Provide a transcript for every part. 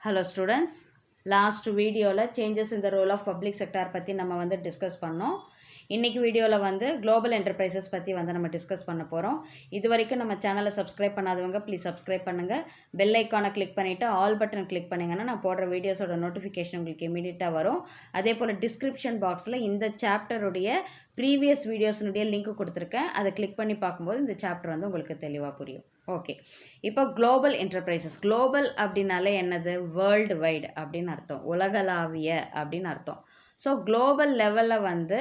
Hello students, last video changes in the role of public sector பற்றி நம்ம discuss பண்ணோம். இன்னைக்கு வீடியோவில் global enterprises பற்றி நம்ம டிஸ்கஸ் பண்ண போகிறோம். இது வரைக்கும் நம்ம சேனலை சப்ஸ்கிரைப் பண்ணாதவங்க ப்ளீஸ் சப்ஸ்கிரைப் பண்ணுங்கள். பெல் ஐக்கானை கிளிக் பண்ணிவிட்டு ஆல் பட்டன் கிளிக் பண்ணிங்கன்னா நான் போடுற வீடியோஸோட நோட்டிஃபிகேஷன் உங்களுக்கு இமீடியட்டாக வரும். அதே போல் டிஸ்கிரிப்ஷன் பாக்ஸில் இந்த சாப்டருடைய ப்ரீவியஸ் வீடியோஸினுடைய லிங்க் கொடுத்துருக்கேன். அதை கிளிக் பண்ணி பார்க்கும்போது இந்த சாப்டர் உங்களுக்கு தெளிவாக புரியும். ஓகே, இப்போ குளோபல் என்டர்பிரைசஸ், குளோபல் அப்படின்னாலே என்னது? வேர்ல்டு வைடு அப்படின்னு அர்த்தம், உலகளாவிய அப்படின்னு அர்த்தம். ஸோ குளோபல் லெவலில்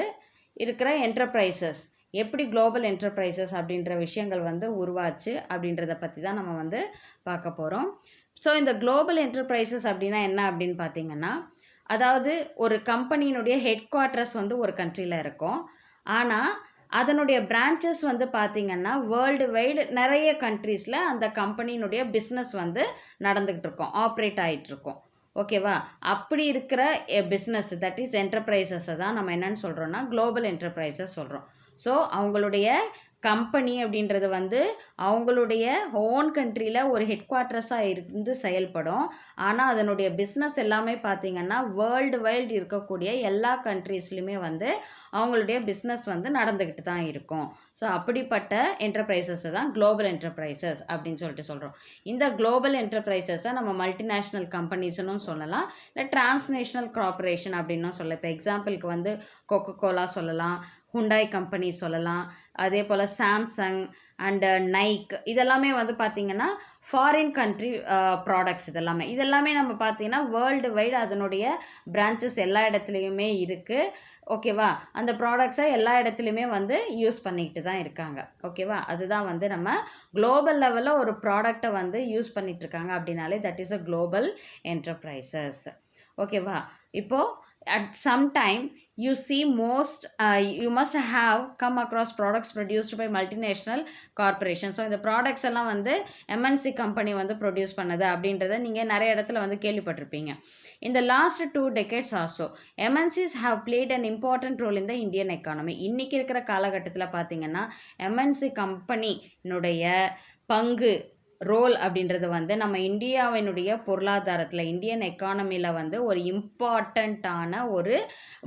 இருக்கிற என்டர்பிரைசஸ், எப்படி குளோபல் என்டர்பிரைசஸ் அப்படின்ற விஷயங்கள் உருவாச்சு அப்படின்றத பற்றி தான் நம்ம பார்க்க போகிறோம். ஸோ இந்த குளோபல் என்டர்பிரைசஸ் அப்படின்னா என்ன அப்படின்னு பார்த்தீங்கன்னா, அதாவது ஒரு கம்பெனியினுடைய ஹெட் குவார்ட்டர்ஸ் ஒரு கண்ட்ரியில் இருக்கும். ஆனால் அதனுடைய பிரான்ச்சஸ் பார்த்திங்கன்னா வேர்ல்டு வைடு நிறைய கண்ட்ரீஸில் அந்த கம்பெனியினுடைய பிஸ்னஸ் நடந்துக்கிட்டு இருக்கும், ஆப்ரேட் ஆகிட்டுருக்கும். ஓகேவா? அப்படி இருக்கிற பிஸ்னஸ், தட் இஸ் என்டர்பிரைசஸை தான் நம்ம என்னென்னு சொல்கிறோன்னா குளோபல் என்டர்பிரைசஸ் சொல்கிறோம். ஸோ அவங்களுடைய கம்பெனி அப்படின்றது அவங்களுடைய ஓன் கண்ட்ரியில் ஒரு ஹெட் குவார்ட்டர்ஸாக இருந்து செயல்படும். ஆனால் அதனுடைய பிஸ்னஸ் எல்லாமே பார்த்திங்கன்னா வேர்ல்டு வைடு இருக்கக்கூடிய எல்லா கண்ட்ரீஸ்லையுமே அவங்களுடைய பிஸ்னஸ் நடந்துக்கிட்டு தான் இருக்கும். ஸோ அப்படிப்பட்ட என்டர்பிரைசஸை தான் குளோபல் என்டர்பிரைசஸ் அப்படின்னு சொல்கிறோம். இந்த குளோபல் என்டர்பிரைசஸை நம்ம மல்டிநேஷ்னல் கம்பெனிஸ்னு சொல்லலாம், இல்லை டிரான்ஸ்நேஷ்னல் கார்பரேஷன் அப்படின்னும் சொல்லலாம். இப்போ எக்ஸாம்பிளுக்கு கொக்கோ கோலா சொல்லலாம், ஹுண்டாய் கம்பெனி சொல்லலாம், அதே போல் சாம்சங் அண்டு நைக், இதெல்லாமே பார்த்திங்கன்னா ஃபாரின் கண்ட்ரி ப்ராடக்ட்ஸ். இதெல்லாமே நம்ம பார்த்திங்கன்னா வேர்ல்டு வைடு அதனுடைய பிரான்ச்சஸ் எல்லா இடத்துலையுமே இருக்குது. ஓகேவா? அந்த ப்ராடக்ட்ஸை எல்லா இடத்துலையுமே யூஸ் பண்ணிக்கிட்டு தான் இருக்காங்க. ஓகேவா? அதுதான் நம்ம குளோபல் லெவலில் ஒரு ப்ராடக்டை யூஸ் பண்ணிகிட்ருக்காங்க அப்படின்னாலே that is a global enterprises. ஓகேவா? இப்போது at some time you see you must have come across products produced by multinational corporations. So இந்த ப்ராடக்ட்ஸ் எல்லாம் MNC கம்பெனி ப்ரொடியூஸ் பண்ணது அப்படின்றத நீங்கள் நிறைய இடத்துல கேள்விப்பட்டிருப்பீங்க. In the last 2 decades also, MNCs have played an important role in the Indian economy. இன்றைக்கி இருக்கிற காலகட்டத்தில் பார்த்தீங்கன்னா MNC கம்பெனினுடைய பங்கு, ரோல் அப்படின்றது நம்ம இந்தியாவினுடைய பொருளாதாரத்தில், இந்தியன் எக்கானமியில் ஒரு இம்பார்ட்டண்ட்டான ஒரு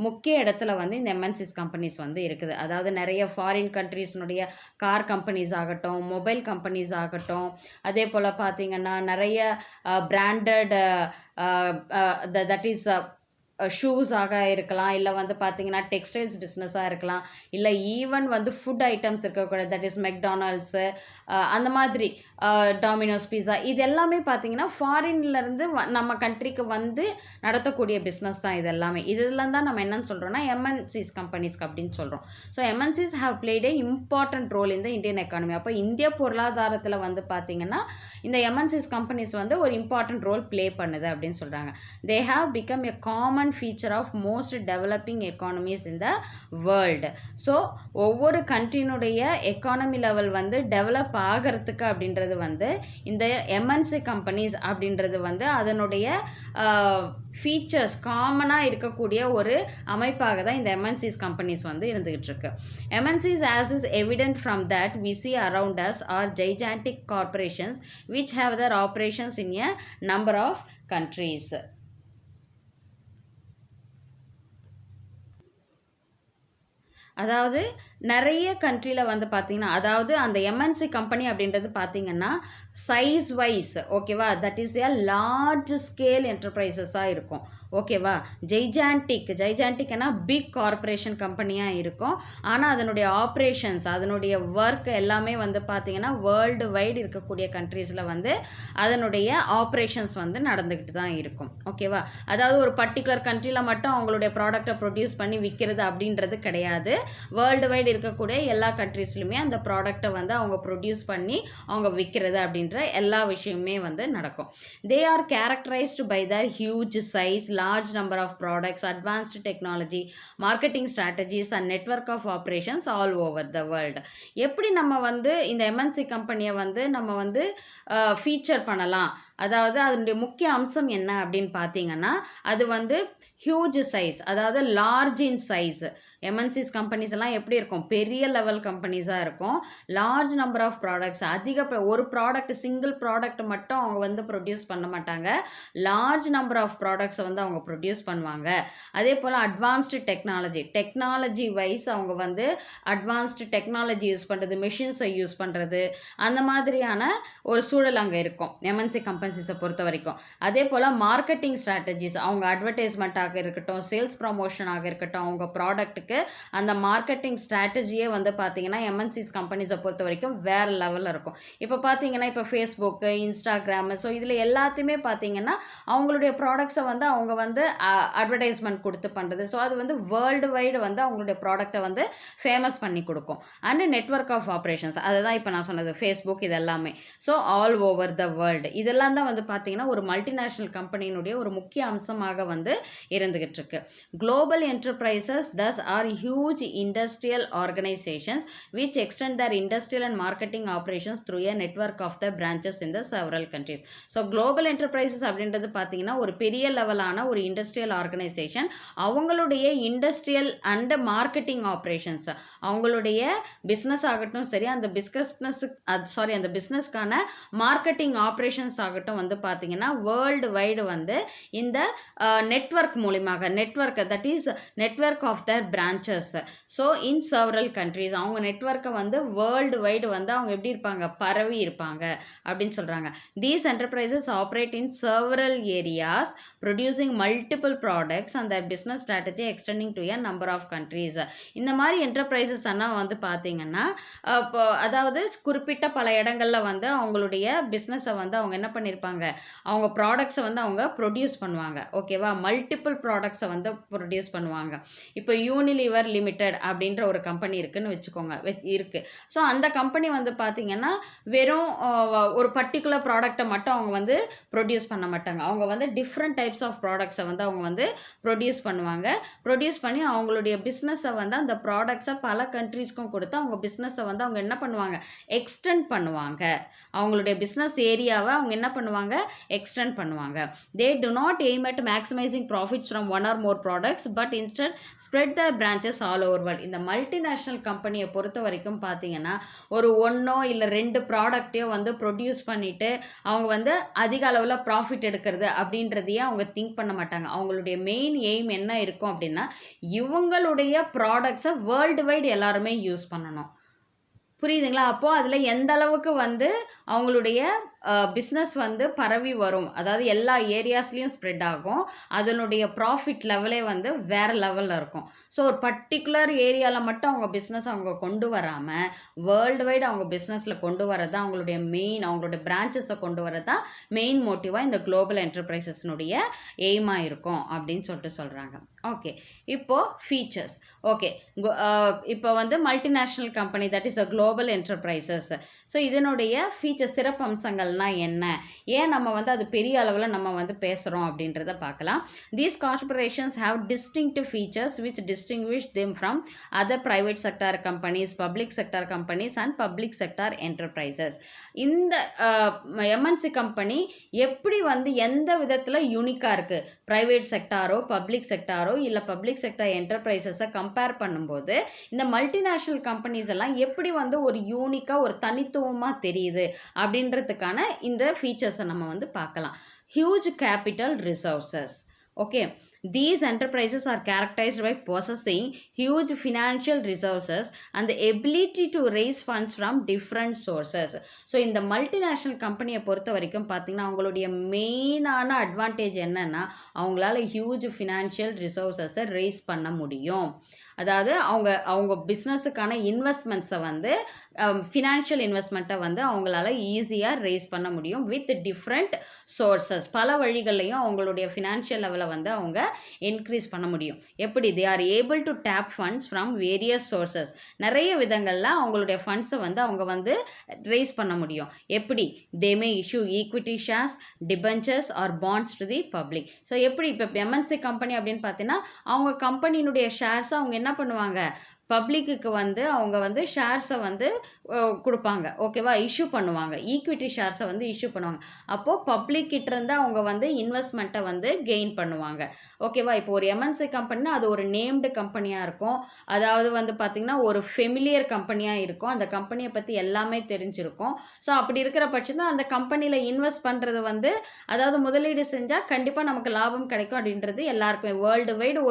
முக்கிய இடத்துல இந்த எம்என்சிஸ் கம்பெனிஸ் இருக்குது. அதாவது நிறைய ஃபாரின் கண்ட்ரீஸ்னுடைய கார் கம்பெனிஸ் ஆகட்டும், மொபைல் கம்பெனிஸ் ஆகட்டும், அதே போல் பார்த்திங்கன்னா நிறைய பிராண்டட் தட் இஸ் ஷூஸாக இருக்கலாம், இல்லை பார்த்திங்கன்னா டெக்ஸ்டைல்ஸ் பிஸ்னஸாக இருக்கலாம், இல்லை ஈவன் ஃபுட் ஐட்டம்ஸ் இருக்கக்கூடாது, தட் இஸ் மெக்டானல்ட்ஸு, அந்த மாதிரி டாமினோஸ், பீஸா, இது எல்லாமே பார்த்திங்கன்னா ஃபாரின்லேருந்து நம்ம கண்ட்ரிக்கு நடத்தக்கூடிய பிஸ்னஸ் தான் இது எல்லாமே. இதெல்லாம் தான் நம்ம என்னன்னு சொல்கிறோன்னா எம்என்சிஸ் கம்பெனிஸ்க்கு அப்படின்னு சொல்கிறோம். So MNCs have played a important role இந்த இந்தியன் எக்கானமி. அப்போ இந்திய பொருளாதாரத்தில் பார்த்திங்கன்னா இந்த எம்என்சிஸ் கம்பெனிஸ் ஒரு இம்பார்ட்டன்ட் ரோல் ப்ளே பண்ணுது அப்படின்னு சொல்கிறாங்க. They have become a common feature of most developing economies in the world. So ஒவ்வொரு கண்ட்ரினுடைய எக்கானமி லெவல் டெவலப் ஆகிறதுக்கு அப்படின்றது இந்த எம்என்சி கம்பெனிஸ் அப்படின்றது அதனுடைய ஃபீச்சர்ஸ் காமனாக இருக்கக்கூடிய ஒரு அமைப்பாக தான் இந்த எம்என்சிஸ் கம்பெனிஸ் இருந்துகிட்டு இருக்கு. MNCs as is evident from that we see around us are gigantic corporations which have their operations in a number of countries. அதாவது நிறைய கண்ட்ரியில் பார்த்திங்கன்னா, அதாவது அந்த எம்என்சி கம்பெனி அப்படின்றது பார்த்திங்கன்னா சைஸ் வைஸ், ஓகேவா, that is a large scale என்டர்பிரைசஸாக இருக்கும். ஓகேவா? ஜெய்ஜான்டிக்னா பிக் கார்பரேஷன் கம்பெனியாக இருக்கும். ஆனால் அதனுடைய ஆப்ரேஷன்ஸ், அதனுடைய ஒர்க் எல்லாமே பார்த்திங்கன்னா வேர்ல்டு வைடு இருக்கக்கூடிய கண்ட்ரீஸில் அதனுடைய ஆப்ரேஷன்ஸ் நடந்துக்கிட்டு தான் இருக்கும். ஓகேவா? அதாவது ஒரு பர்டிகுலர் கண்ட்ரியில் மட்டும் அவங்களுடைய ப்ராடக்டை ப்ரொடியூஸ் பண்ணி விற்கிறது அப்படின்றது கிடையாது. வேர்ல்டு வைடு இருக்கக்கூடிய எல்லா கண்ட்ரீஸ்லையுமே அந்த ப்ராடக்டை அவங்க ப்ரொடியூஸ் பண்ணி அவங்க விற்கிறது அப்படின்ற எல்லா விஷயமுமே நடக்கும். They are characterised by the huge size, large number of products, advanced technology, marketing strategies and network of operations all over the world. எப்படி நம்ம இந்த MNC கம்பெனியை நம்ம ஃபீச்சர் பண்ணலாம் அதாவது அதனுடைய முக்கிய அம்சம் என்ன அப்படின்னு பார்த்தீங்கன்னா அது வந்து ஹியூஜ் சைஸ், அதாவது லார்ஜ் இன் சைஸ். எம்என்சிஸ் கம்பெனிஸ் எல்லாம் எப்படி இருக்கும், பெரிய லெவல் கம்பெனிஸாக இருக்கும். லார்ஜ் நம்பர் ஆஃப் ப்ராடக்ட்ஸ், ஒரு ப்ராடக்ட், சிங்கிள் ப்ராடக்ட் மட்டும் அவங்க வந்து ப்ரொடியூஸ் பண்ண மாட்டாங்க. லார்ஜ் நம்பர் ஆஃப் ப்ராடக்ட்ஸை வந்து அவங்க ப்ரொடியூஸ் பண்ணுவாங்க. அதே போல் அட்வான்ஸ்டு டெக்னாலஜி வைஸ் அவங்க வந்து அட்வான்ஸ்டு டெக்னாலஜி யூஸ் பண்ணுறது, மிஷின்ஸை யூஸ் பண்ணுறது, அந்த மாதிரியான ஒரு சூழல் அங்கே இருக்கும் எம்என்சி கம்பெனிஸை பொறுத்த வரைக்கும். அதே போல் மார்க்கெட்டிங் ஸ்ட்ராட்டஜிஸ், அவங்க அட்வர்டைஸ்மெண்ட்டாக இருக்கட்டும், சேல்ஸ் ப்ரமோஷனாக இருக்கட்டும், அவங்க ப்ராடக்ட்டுக்கு அந்த மார்க்கெட்டிங் ஸ்ட்ராட்டஜியே வந்து பார்த்தீங்கன்னா எம்என்சிஸ் கம்பெனிஸை பொறுத்த வரைக்கும் வேறு லெவலில் இருக்கும். இப்போ பார்த்தீங்கன்னா இப்போ ஃபேஸ்புக்கு, இன்ஸ்டாகிராமு, ஸோ இதில் எல்லாத்தையுமே பார்த்தீங்கன்னா அவங்களுடைய ப்ராடக்ட்ஸை வந்து அவங்க வந்து அட்வர்டைஸ்மெண்ட் கொடுத்து பண்ணுறது. ஸோ அது வந்து வேர்ல்டு வைடு வந்து அவங்களுடைய ப்ராடக்டை வந்து ஃபேமஸ் பண்ணி கொடுக்கும். அண்டு நெட்வொர்க் ஆஃப் ஆப்ரேஷன்ஸ், அதுதான் இப்போ நான் சொன்னது ஃபேஸ்புக், இது எல்லாமே. So all over the world, இதெல்லாம் தான் வந்து பார்த்தீங்கன்னா ஒரு மல்டிநேஷ்னல் கம்பெனியினுடைய ஒரு முக்கிய அம்சமாக வந்து இருந்துகிட்டு இருக்கு. Global enterprises thus are huge industrial organizations which extend their industrial and marketing operations through a network of the branches in the several countries. So global enterprises அப்படின்றது பார்த்தீங்கன்னா ஒரு பெரிய லெவலான ஒரு இண்டஸ்ட்ரியல் ஆர்கனைசேஷன். அவங்களுடைய இண்டஸ்ட்ரியல் அண்ட் மார்க்கெட்டிங் ஆப்ரேஷன்ஸ், அவங்களுடைய business ஆகட்டும் சரி, அந்த அந்த பிஸ்னஸ்க்கான மார்க்கெட்டிங் ஆப்ரேஷன்ஸ் ஆகட்டும் வந்து பார்த்தீங்கன்னா வேர்ல்டு வைடு வந்து இந்த நெட்வொர்க் மூலியமாக, that is network of their branches. So in several countries, அவங்க நெட்வொர்க்கை வந்து வேர்ல்டு வைடு வந்து அவங்க எப்படி இருப்பாங்க, பரவி இருப்பாங்க அப்படின்னு சொல்கிறாங்க. These enterprises operate in several areas producing multiple products and their business strategy extending to a number of countries. இந்த மாதிரி என்டர்பிரைசஸ் எல்லாம் வந்து பார்த்தீங்கன்னா அதாவது குறிப்பிட்ட பல இடங்களில் வந்து அவங்களுடைய பிஸ்னஸை வந்து அவங்க என்ன பண்ணியிருப்பாங்க, அவங்க ப்ராடக்ட்ஸை வந்து அவங்க ப்ரொடியூஸ் பண்ணுவாங்க. ஓகேவா, மல்டிபிள் ப்ராடக்ட்ஸை வந்து ப்ரொடியூஸ் பண்ணுவாங்க. இப்போ யூனிலிவர் லிமிடெட் அப்படின்ற ஒரு கம்பெனி இருக்குன்னு வச்சுக்கோங்க, இருக்கு. ஸோ அந்த கம்பெனி வந்து பார்த்தீங்கன்னா வெறும் ஒரு பர்டிகுலர் ப்ராடக்டை மட்டும் அவங்க வந்து ப்ரொடியூஸ் பண்ண மாட்டாங்க. அவங்க வந்து டிஃப்ரெண்ட் டைப்ஸ் ஆஃப் ப்ராடக்ட்ஸை வந்து அவங்க வந்து ப்ரொடியூஸ் பண்ணுவாங்க. ப்ரொடியூஸ் பண்ணி அவங்களுடைய பிஸ்னஸை வந்து அந்த ப்ராடக்ட்ஸை பல கண்ட்ரீஸ்க்கும் கொடுத்து அவங்க பிஸ்னஸை வந்து அவங்க என்ன பண்ணுவாங்க, எக்ஸ்டெண்ட் பண்ணுவாங்க. அவங்களுடைய பிஸ்னஸ் ஏரியாவை அவங்க என்ன பண்ணுவாங்க, எக்ஸ்டெண்ட் பண்ணுவாங்க. They do not aim at maximizing profits from one or more products but instead spread their branches all over world. இந்த மல்டிநேஷ்னல் கம்பெனியை பொறுத்த வரைக்கும் பார்த்தீங்கன்னா ஒரு ஒன்றோ இல்லை 2 ப்ராடக்டையோ வந்து ப்ரொடியூஸ் பண்ணிட்டு அவங்க வந்து அதிக அளவில் ப்ராஃபிட் எடுக்கிறது அப்படின்றதையே அவங்க திங்க் பண்ண மாட்டாங்க. அவங்களுடைய மெயின் எய்ம் என்ன இருக்கும் அப்படின்னா இவங்களுடைய ப்ராடக்ட்ஸை வேர்ல்டு வைடு எல்லாருமே யூஸ் பண்ணணும். புரியுதுங்களா? அப்போது அதில் எந்த அளவுக்கு வந்து அவங்களுடைய பிஸ்னஸ் வந்து பரவி வரும், அதாவது எல்லா ஏரியாஸ்லேயும் ஸ்ப்ரெட் ஆகும், அதனுடைய ப்ராஃபிட் லெவலே வந்து வேறு லெவலில் இருக்கும். ஸோ ஒரு பர்டிகுலர் ஏரியாவில் மட்டும் அவங்க பிஸ்னஸ் அவங்க கொண்டு வராமல் வேர்ல்டு வைடு அவங்க பிஸ்னஸில் கொண்டு வரது தான் அவங்களுடைய மெயின், அவங்களுடைய பிரான்ச்சஸை கொண்டு வரது தான் மெயின் மோட்டிவாக இந்த குளோபல் என்டர்பிரைசஸ்னுடைய எய்மாக இருக்கும் அப்படின்னு சொல்கிறாங்க. ஓகே, இப்போது ஃபீச்சர்ஸ். ஓகே, இப்போ வந்து multinational company, that is a global enterprises. So இதனுடைய ஃபீச்சர்ஸ், சிறப்பம்சங்கள்னா என்ன, ஏன் நம்ம வந்து அது பெரிய அளவில் நம்ம வந்து பேசுகிறோம் அப்படின்றத பார்க்கலாம். These corporations have distinctive features which distinguish them from other private sector companies, public sector companies and public sector enterprises. இந்த எம்என்சி கம்பெனி எப்படி வந்து எந்த விதத்தில் யூனிக்காக இருக்குது, ப்ரைவேட் செக்டாரோ பப்ளிக் செக்டாரோ இல்லை பப்ளிக் செக்டார் என்டர்பிரைசஸை கம்பேர் பண்ணும்போது இந்த மல்டிநேஷ்னல் கம்பெனிஸ் எல்லாம் எப்படி வந்து ஒரு யூனிக்காக ஒரு தனித்துவமாக தெரியுது அப்படின்றதுக்கான இந்த ஃபீச்சர்ஸை நம்ம வந்து பார்க்கலாம். Huge capital resources. Okay, these enterprises are characterized by possessing huge financial resources and the ability to raise funds from different sources. So இந்த மல்டிநேஷ்னல் கம்பெனியை பொறுத்த வரைக்கும் பார்த்தீங்கன்னா அவங்களுடைய மெயினான அட்வான்டேஜ் என்னென்னா அவங்களால ஹியூஜ் ஃபினான்ஷியல் ரிசோர்ஸஸை ரேஸ் பண்ண முடியும். அதாவது அவங்க பிஸ்னஸுக்கான இன்வெஸ்ட்மெண்ட்ஸை வந்து ஃபினான்ஷியல் இன்வெஸ்ட்மெண்ட்டை வந்து அவங்களால ஈஸியாக ரேஸ் பண்ண முடியும் வித் டிஃப்ரெண்ட் சோர்சஸ். பல வழிகள்லையும் அவங்களுடைய ஃபினான்ஷியல் லெவலை வந்து அவங்க இன்க்ரீஸ் பண்ண முடியும். எப்படி? They are able to tap funds from various sources. நிறைய விதங்களில் அவங்களுடைய ஃபண்ட்ஸை வந்து அவங்க வந்து ரேஸ் பண்ண முடியும். எப்படி? They may issue equity shares, debentures R bonds to the public. So எப்படி இப்போ எம்என்சி கம்பெனி அப்படின்னு பார்த்தீங்கன்னா அவங்க கம்பெனியினுடைய ஷேர்ஸை அவங்க என்ன பண்ணுவாங்க, பப்ளிக்கு வந்து அவங்க வந்து ஷேர்ஸை வந்து கொடுப்பாங்க. ஓகேவா, இஷ்யூ பண்ணுவாங்க, ஈக்விட்டி ஷேர்ஸை வந்து இஷ்யூ பண்ணுவாங்க. அப்போது பப்ளிக் கிட்ட இருந்து அவங்க வந்து இன்வெஸ்ட்மெண்ட்டை வந்து கெயின் பண்ணுவாங்க. ஓகேவா, இப்போ ஒரு எம்என்சி கம்பெனினா அது ஒரு நேம்டு கம்பெனியாக இருக்கும். அதாவது வந்து பார்த்திங்கன்னா ஒரு ஃபெமிலியர் கம்பெனியாக இருக்கும். அந்த கம்பெனியை பற்றி எல்லாமே தெரிஞ்சிருக்கும். ஸோ அப்படி இருக்கிற பட்சத்தில் அந்த கம்பெனியில் இன்வெஸ்ட் பண்ணுறது வந்து, அதாவது முதலீடு செஞ்சால் கண்டிப்பாக நமக்கு லாபம் கிடைக்கும் அப்படின்றது எல்லாருக்குமே வேர்ல்டு வைடு